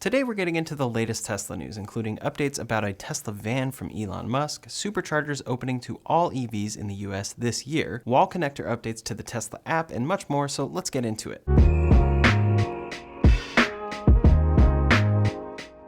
Today we're getting into the latest Tesla news, including updates about a Tesla van from Elon Musk, Superchargers opening to all EVs in the US this year, wall connector updates to the Tesla app, and much more, so let's get into it.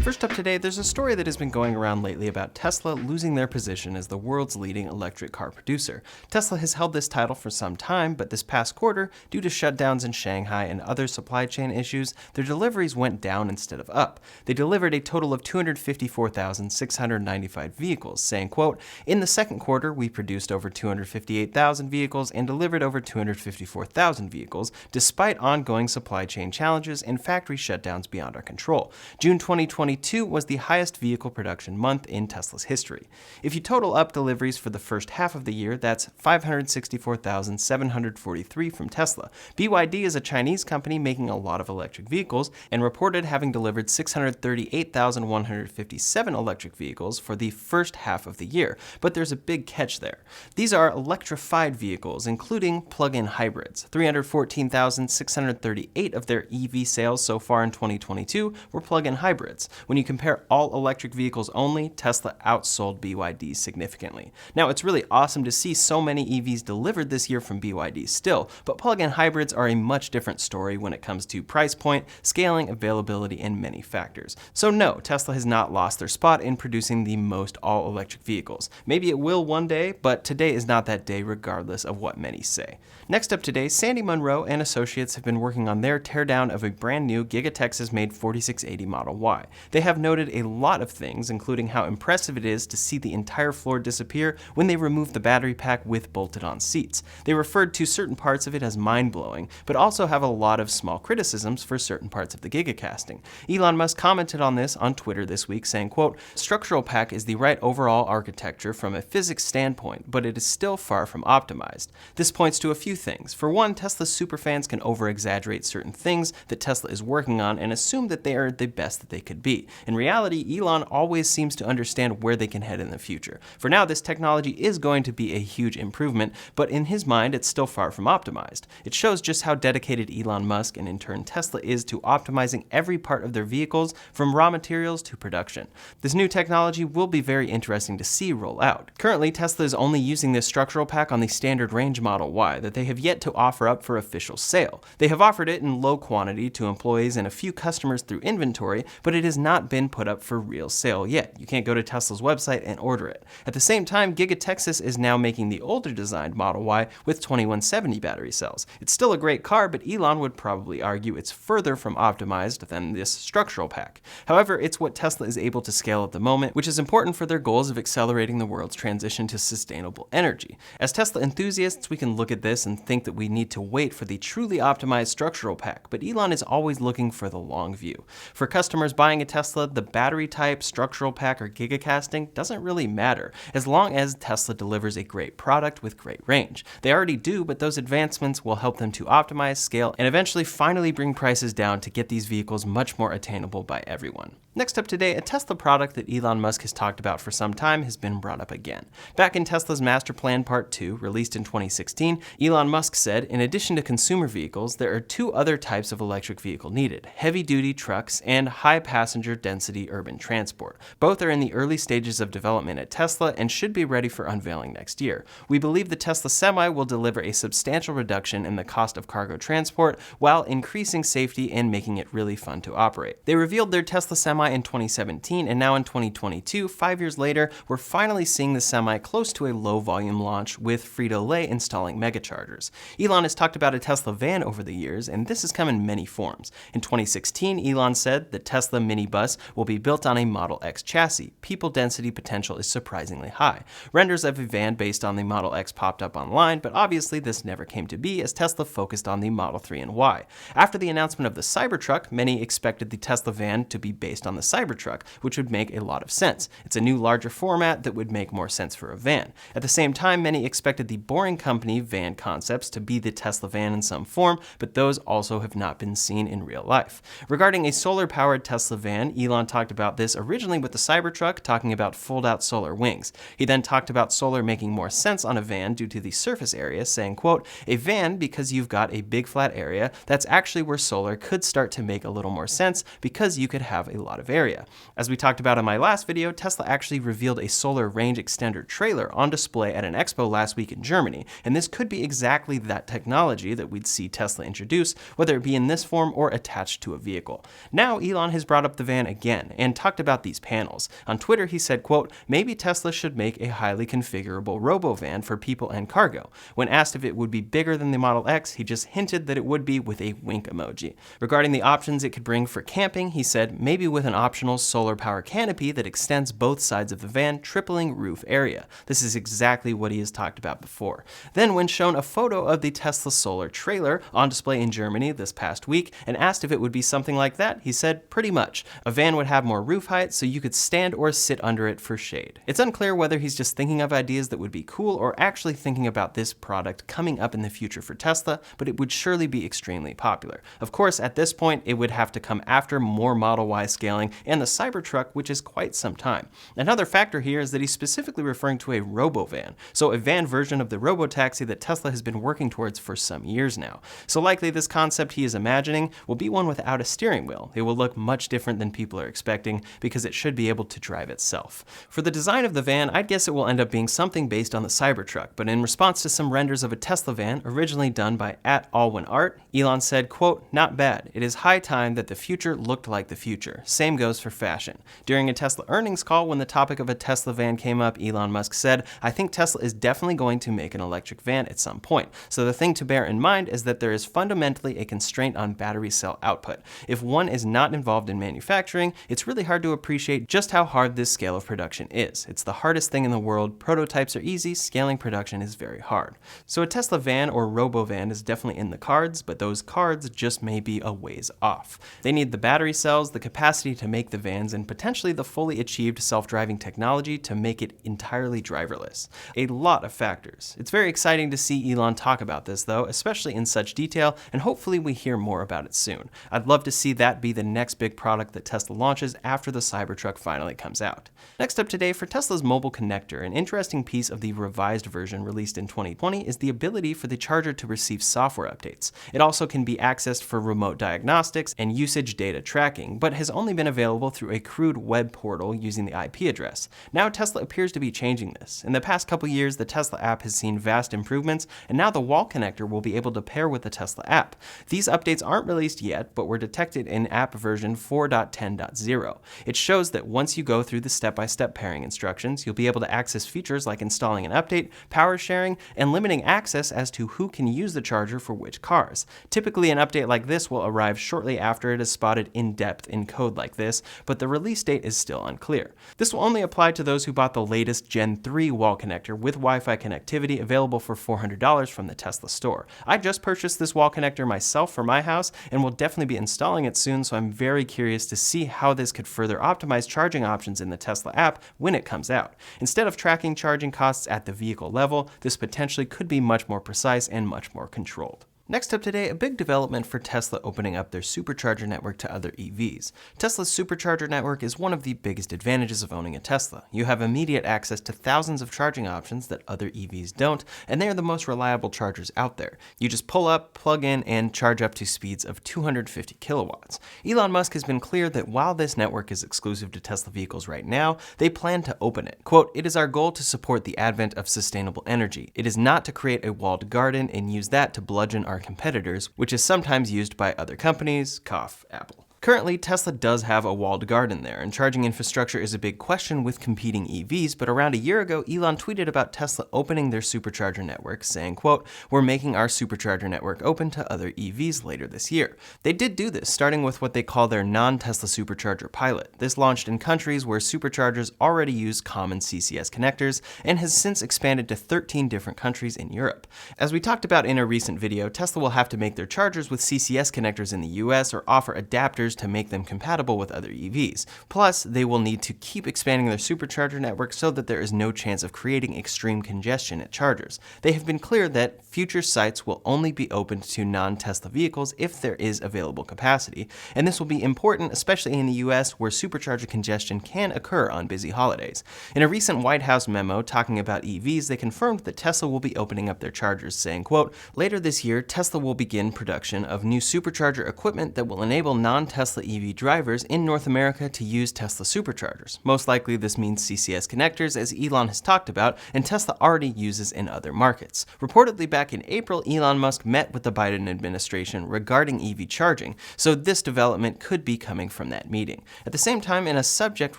First up today, there's a story that has been going around lately about Tesla losing their position as the world's leading electric car producer. Tesla has held this title for some time, but this past quarter, due to shutdowns in Shanghai and other supply chain issues, their deliveries went down instead of up. They delivered a total of 254,695 vehicles, saying, quote, "In the second quarter, we produced over 258,000 vehicles and delivered over 254,000 vehicles, despite ongoing supply chain challenges and factory shutdowns beyond our control. June 2022 was the highest vehicle production month in Tesla's history. If you total up deliveries for the first half of the year, that's 564,743 from Tesla. BYD is a Chinese company making a lot of electric vehicles and reported having delivered 638,157 electric vehicles for the first half of the year, but there's a big catch there. These are electrified vehicles, including plug-in hybrids. 314,638 of their EV sales so far in 2022 were plug-in hybrids. When you compare all electric vehicles only, Tesla outsold BYD significantly. Now, it's really awesome to see so many EVs delivered this year from BYD still, but plug-in hybrids are a much different story when it comes to price point, scaling, availability, and many factors. So no, Tesla has not lost their spot in producing the most all-electric vehicles. Maybe it will one day, but today is not that day regardless of what many say. Next up today, Sandy Munro and associates have been working on their teardown of a brand new Giga Texas-made 4680 Model Y. They have noted a lot of things, including how impressive it is to see the entire floor disappear when they remove the battery pack with bolted-on seats. They referred to certain parts of it as mind-blowing, but also have a lot of small criticisms for certain parts of the Giga casting. Elon Musk commented on this on Twitter this week, saying, quote, "Structural pack is the right overall architecture from a physics standpoint, but it is still far from optimized. This points to a few things. For one, Tesla's superfans can over-exaggerate certain things that Tesla is working on and assume that they are the best that they could be. In reality, Elon always seems to understand where they can head in the future. For now, this technology is going to be a huge improvement, but in his mind, it's still far from optimized. It shows just how dedicated Elon Musk and in turn Tesla is to optimizing every part of their vehicles from raw materials to production. This new technology will be very interesting to see roll out. Currently, Tesla is only using this structural pack on the standard range Model Y that they have yet to offer up for official sale. They have offered it in low quantity to employees and a few customers through inventory, but it has not been put up for real sale yet. You can't go to Tesla's website and order it. At the same time, Giga Texas is now making the older designed Model Y with 2170 battery cells. It's still a great car, but Elon would probably argue it's further from optimized than this structural pack. However, it's what Tesla is able to scale at the moment, which is important for their goals of accelerating the world's transition to sustainable energy. As Tesla enthusiasts, we can look at this and think that we need to wait for the truly optimized structural pack, but Elon is always looking for the long view. For customers buying a Tesla, the battery type, structural pack, or gigacasting doesn't really matter, as long as Tesla delivers a great product with great range. They already do, but those advancements will help them to optimize, scale, and eventually finally bring prices down to get these vehicles much more attainable by everyone. Next up today, a Tesla product that Elon Musk has talked about for some time has been brought up again. Back in Tesla's Master Plan Part 2, released in 2016, Elon Musk said, in addition to consumer vehicles, there are two other types of electric vehicle needed: heavy-duty trucks and high-passenger density urban transport. Both are in the early stages of development at Tesla and should be ready for unveiling next year. We believe the Tesla Semi will deliver a substantial reduction in the cost of cargo transport while increasing safety and making it really fun to operate. They revealed their Tesla Semi in 2017, and now in 2022, 5 years later, we're finally seeing the Semi close to a low-volume launch with Frito-Lay installing megachargers. Elon has talked about a Tesla van over the years, and this has come in many forms. In 2016, Elon said the Tesla minibus will be built on a Model X chassis. People density potential is surprisingly high. Renders of a van based on the Model X popped up online, but obviously this never came to be as Tesla focused on the Model 3 and Y. After the announcement of the Cybertruck, many expected the Tesla van to be based on the Cybertruck, which would make a lot of sense. It's a new, larger format that would make more sense for a van. At the same time, many expected the Boring Company van concepts to be the Tesla van in some form, but those also have not been seen in real life. Regarding a solar-powered Tesla van, version, Elon talked about this originally with the Cybertruck, talking about fold-out solar wings. He then talked about solar making more sense on a van due to the surface area, saying, quote, "A van, because you've got a big flat area, that's actually where solar could start to make a little more sense because you could have a lot of area." As we talked about in my last video, Tesla actually revealed a solar range extender trailer on display at an expo last week in Germany, and this could be exactly that technology that we'd see Tesla introduce, whether it be in this form or attached to a vehicle. Now, Elon has brought up the van again and talked about these panels. On Twitter, he said, quote, "Maybe Tesla should make a highly configurable Robovan for people and cargo." When asked if it would be bigger than the Model X, he just hinted that it would be with a wink emoji. Regarding the options it could bring for camping, he said, "Maybe with an optional solar power canopy that extends both sides of the van, tripling roof area." This is exactly what he has talked about before. Then, when shown a photo of the Tesla solar trailer on display in Germany this past week and asked if it would be something like that, he said, "Pretty much. A van would have more roof height so you could stand or sit under it for shade." It's unclear whether he's just thinking of ideas that would be cool or actually thinking about this product coming up in the future for Tesla, but it would surely be extremely popular. Of course, at this point, it would have to come after more Model Y scaling and the Cybertruck, which is quite some time. Another factor here is that he's specifically referring to a Robovan, so a van version of the robotaxi that Tesla has been working towards for some years now. So likely this concept he is imagining will be one without a steering wheel. It will look much different than people are expecting because it should be able to drive itself. For the design of the van, I'd guess it will end up being something based on the Cybertruck, but in response to some renders of a Tesla van originally done by @AllwinArt, Elon said, quote, "Not bad. It is high time that the future looked like the future. Same goes for fashion." During a Tesla earnings call, when the topic of a Tesla van came up, Elon Musk said, "I think Tesla is definitely going to make an electric van at some point. So the thing to bear in mind is that there is fundamentally a constraint on battery cell output. If one is not involved in manufacturing, it's really hard to appreciate just how hard this scale of production is. It's the hardest thing in the world. Prototypes are easy, scaling production is very hard." So a Tesla van or Robovan is definitely in the cards, but those cards just may be a ways off. They need the battery cells, the capacity to make the vans, and potentially the fully achieved self-driving technology to make it entirely driverless. A lot of factors. It's very exciting to see Elon talk about this though, especially in such detail, and hopefully we hear more about it soon. I'd love to see that be the next big product that Tesla launches after the Cybertruck finally comes out. Next up today, for Tesla's mobile connector, an interesting piece of the revised version released in 2020 is the ability for the charger to receive software updates. It also can be accessed for remote diagnostics and usage data tracking, but has only been available through a crude web portal using the IP address. Now Tesla appears to be changing this. In the past couple years, the Tesla app has seen vast improvements, and now the wall connector will be able to pair with the Tesla app. These updates aren't released yet, but were detected in app version 4.10.0. It shows that once you go through the step-by-step pairing instructions, you'll be able to access features like installing an update, power sharing, and limiting access as to who can use the charger for which cars. Typically, an update like this will arrive shortly after it is spotted in-depth in code like this, but the release date is still unclear. This will only apply to those who bought the latest Gen 3 wall connector with Wi-Fi connectivity available for $400 from the Tesla store. I just purchased this wall connector myself for my house and will definitely be installing it soon, so I'm very curious to see how this could further optimize charging options in the Tesla app when it comes out. Instead of tracking charging costs at the vehicle level, this potentially could be much more precise and much more controlled. Next up today, a big development for Tesla opening up their supercharger network to other EVs. Tesla's supercharger network is one of the biggest advantages of owning a Tesla. You have immediate access to thousands of charging options that other EVs don't, and they are the most reliable chargers out there. You just pull up, plug in, and charge up to speeds of 250 kilowatts. Elon Musk has been clear that while this network is exclusive to Tesla vehicles right now, they plan to open it. Quote, "It is our goal to support the advent of sustainable energy. It is not to create a walled garden and use that to bludgeon our competitors, which is sometimes used by other companies, Apple." Currently, Tesla does have a walled garden there, and charging infrastructure is a big question with competing EVs, but around a year ago, Elon tweeted about Tesla opening their supercharger network, saying, quote, "We're making our supercharger network open to other EVs later this year." They did do this, starting with what they call their non-Tesla supercharger pilot. This launched in countries where superchargers already use common CCS connectors, and has since expanded to 13 different countries in Europe. As we talked about in a recent video, Tesla will have to make their chargers with CCS connectors in the US or offer adapters features to make them compatible with other EVs. Plus, they will need to keep expanding their supercharger network so that there is no chance of creating extreme congestion at chargers. They have been clear that future sites will only be opened to non-Tesla vehicles if there is available capacity, and this will be important especially in the US where supercharger congestion can occur on busy holidays. In a recent White House memo talking about EVs, they confirmed that Tesla will be opening up their chargers, saying, quote, "Later this year, Tesla will begin production of new supercharger equipment that will enable non-Tesla EV drivers in North America to use Tesla superchargers. Most likely this means CCS connectors, as Elon has talked about, and Tesla already uses in other markets." Reportedly back in April, Elon Musk met with the Biden administration regarding EV charging, so this development could be coming from that meeting. At the same time, in a subject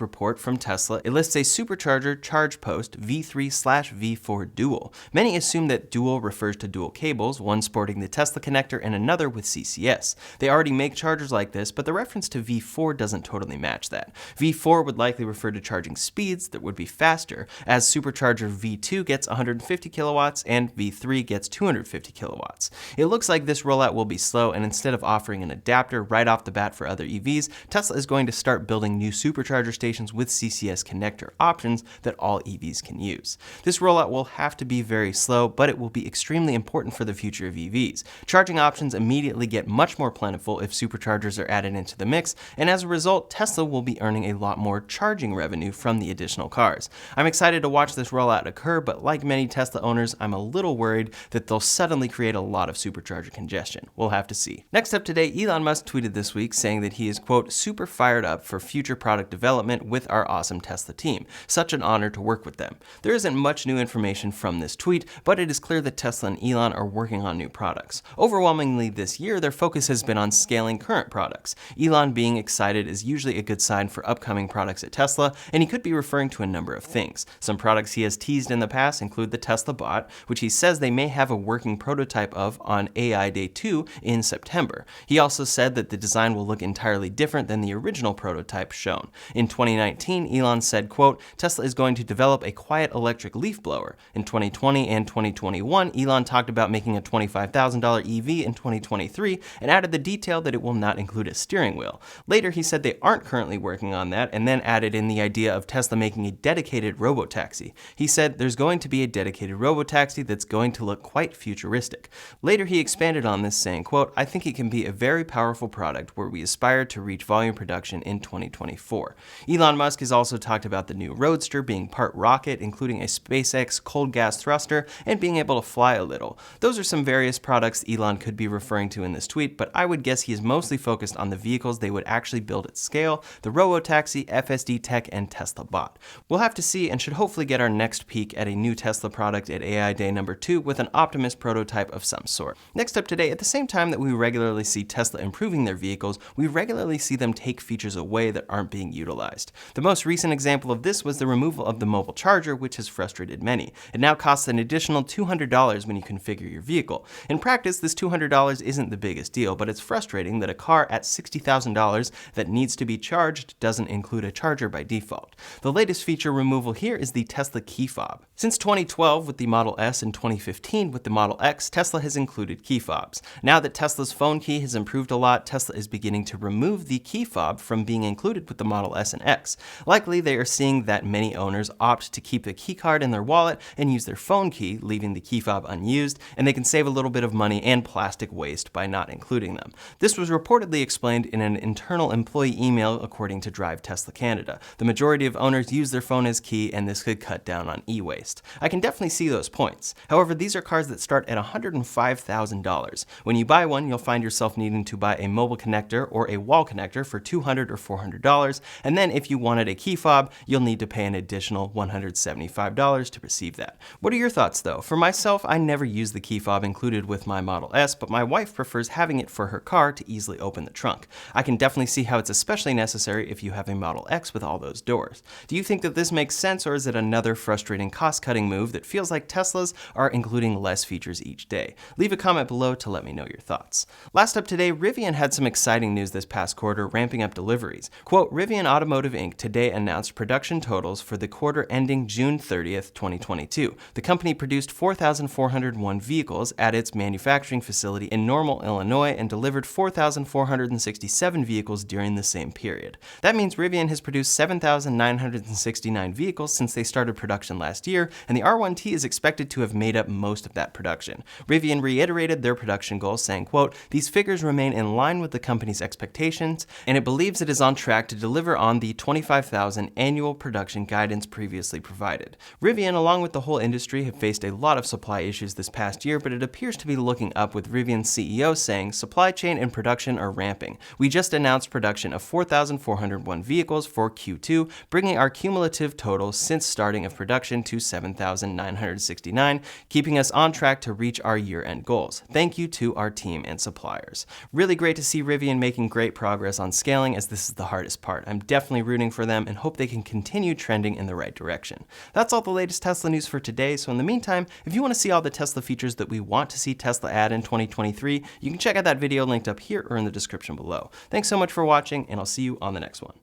report from Tesla, it lists a supercharger charge post V3/V4 dual. Many assume that dual refers to dual cables, one sporting the Tesla connector and another with CCS. They already make chargers like this, but the reference to V4 doesn't totally match that. V4 would likely refer to charging speeds that would be faster, as supercharger V2 gets 150 kilowatts and V3 gets 250 kilowatts. It looks like this rollout will be slow, and instead of offering an adapter right off the bat for other EVs, Tesla is going to start building new supercharger stations with CCS connector options that all EVs can use. This rollout will have to be very slow, but it will be extremely important for the future of EVs. Charging options immediately get much more plentiful if superchargers are added into the mix, and as a result, Tesla will be earning a lot more charging revenue from the additional cars. I'm excited to watch this rollout occur, but like many Tesla owners, I'm a little worried that they'll suddenly create a lot of supercharger congestion. We'll have to see. Next up today, Elon Musk tweeted this week saying that he is, quote, "super fired up for future product development with our awesome Tesla team. Such an honor to work with them." There isn't much new information from this tweet, but it is clear that Tesla and Elon are working on new products. Overwhelmingly this year, their focus has been on scaling current products. Elon being excited is usually a good sign for upcoming products at Tesla, and he could be referring to a number of things. Some products he has teased in the past include the Tesla Bot, which he says they may have a working prototype of on AI Day 2 in September. He also said that the design will look entirely different than the original prototype shown. In 2019, Elon said, quote, "Tesla is going to develop a quiet electric leaf blower." In 2020 and 2021, Elon talked about making a $25,000 EV in 2023 and added the detail that it will not include a steering wheel. Later, he said they aren't currently working on that, and then added in the idea of Tesla making a dedicated robotaxi. He said there's going to be a dedicated robotaxi that's going to look quite futuristic. Later, he expanded on this, saying, quote, "I think it can be a very powerful product where we aspire to reach volume production in 2024. Elon Musk has also talked about the new Roadster being part rocket, including a SpaceX cold gas thruster, and being able to fly a little. Those are some various products Elon could be referring to in this tweet, but I would guess he is mostly focused on the vehicles they would actually build at scale, the Robotaxi, FSD Tech, and Tesla Bot. We'll have to see, and should hopefully get our next peek at a new Tesla product at AI Day number 2 with an Optimus prototype of some sort. Next up today, at the same time that we regularly see Tesla improving their vehicles, we regularly see them take features away that aren't being utilized. The most recent example of this was the removal of the mobile charger, which has frustrated many. It now costs an additional $200 when you configure your vehicle. In practice, this $200 isn't the biggest deal, but it's frustrating that a car at $60,000 that needs to be charged doesn't include a charger by default. The latest feature removal here is the Tesla key fob. Since 2012 with the Model S and 2015 with the Model X, Tesla has included key fobs. Now that Tesla's phone key has improved a lot, Tesla is beginning to remove the key fob from being included with the Model S and X. Likely, they are seeing that many owners opt to keep the key card in their wallet and use their phone key, leaving the key fob unused, and they can save a little bit of money and plastic waste by not including them. This was reportedly explained in an internal employee email according to Drive Tesla Canada. The majority of owners use their phone as key, and this could cut down on e-waste. I can definitely see those points. However, these are cars that start at $105,000. When you buy one, you'll find yourself needing to buy a mobile connector or a wall connector for $200 or $400, and then if you wanted a key fob, you'll need to pay an additional $175 to receive that. What are your thoughts though? For myself, I never use the key fob included with my Model S, but my wife prefers having it for her car to easily open the trunk. I can definitely see how it's especially necessary if you have a Model X with all those doors. Do you think that this makes sense, or is it another frustrating cost-cutting move that feels like Teslas are including less features each day? Leave a comment below to let me know your thoughts. Last up today, Rivian had some exciting news this past quarter, ramping up deliveries. Quote, Rivian Automotive Inc. today announced production totals for the quarter ending June 30th, 2022. The company produced 4,401 vehicles at its manufacturing facility in Normal, Illinois, and delivered 4,464 767 vehicles during the same period. That means Rivian has produced 7,969 vehicles since they started production last year, and the R1T is expected to have made up most of that production. Rivian reiterated their production goal, saying, quote, "These figures remain in line with the company's expectations, and it believes it is on track to deliver on the 25,000 annual production guidance previously provided." Rivian, along with the whole industry, have faced a lot of supply issues this past year, but it appears to be looking up, with Rivian's CEO saying, "Supply chain and production are ramping. We just announced production of 4,401 vehicles for Q2, bringing our cumulative total since starting of production to 7,969, keeping us on track to reach our year-end goals. Thank you to our team and suppliers." Really great to see Rivian making great progress on scaling, as this is the hardest part. I'm definitely rooting for them and hope they can continue trending in the right direction. That's all the latest Tesla news for today, so in the meantime, if you want to see all the Tesla features that we want to see Tesla add in 2023, you can check out that video linked up here or in the description below. Thanks so much for watching, and I'll see you on the next one.